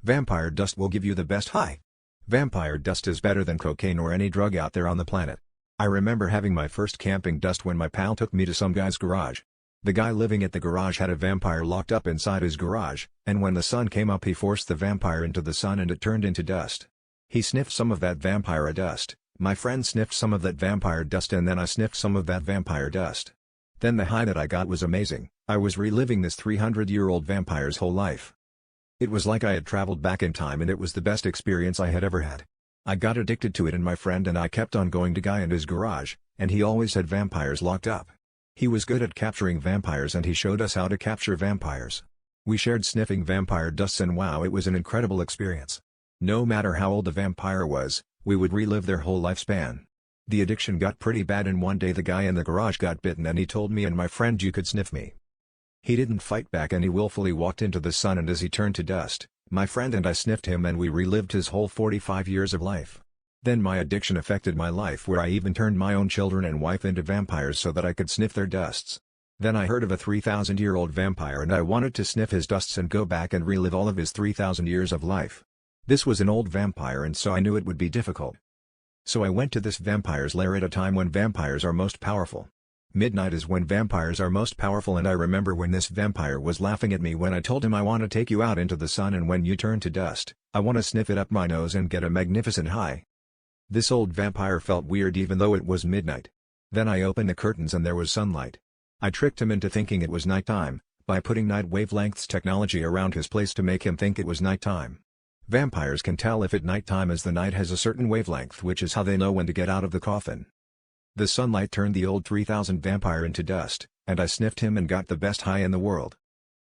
Vampire dust will give you the best high. Vampire dust is better than cocaine or any drug out there on the planet. I remember having my first camping dust when my pal took me to some guy's garage. The guy living at the garage had a vampire locked up inside his garage, and when the sun came up he forced the vampire into the sun and it turned into dust. He sniffed some of that vampire dust, my friend sniffed some of that vampire dust, and then I sniffed some of that vampire dust. Then the high that I got was amazing. I was reliving this 300-year-old vampire's whole life. It was like I had traveled back in time, and it was the best experience I had ever had. I got addicted to it, and my friend and I kept on going to guy in his garage, and he always had vampires locked up. He was good at capturing vampires and he showed us how to capture vampires. We shared sniffing vampire dusts, and wow, it was an incredible experience. No matter how old the vampire was, we would relive their whole lifespan. The addiction got pretty bad, and one day the guy in the garage got bitten and he told me and my friend, "You could sniff me." He didn't fight back and he willfully walked into the sun, and as he turned to dust, my friend and I sniffed him and we relived his whole 45 years of life. Then my addiction affected my life, where I even turned my own children and wife into vampires so that I could sniff their dusts. Then I heard of a 3,000-year-old vampire and I wanted to sniff his dusts and go back and relive all of his 3,000 years of life. This was an old vampire, and so I knew it would be difficult. So I went to this vampire's lair at a time when vampires are most powerful. Midnight is when vampires are most powerful, and I remember when this vampire was laughing at me when I told him, "I want to take you out into the sun, and when you turn to dust, I want to sniff it up my nose and get a magnificent high." This old vampire felt weird even though it was midnight. Then I opened the curtains and there was sunlight. I tricked him into thinking it was nighttime, by putting night wavelengths technology around his place to make him think it was nighttime. Vampires can tell if it's nighttime, as the night has a certain wavelength, which is how they know when to get out of the coffin. The sunlight turned the old 3000 vampire into dust, and I sniffed him and got the best high in the world.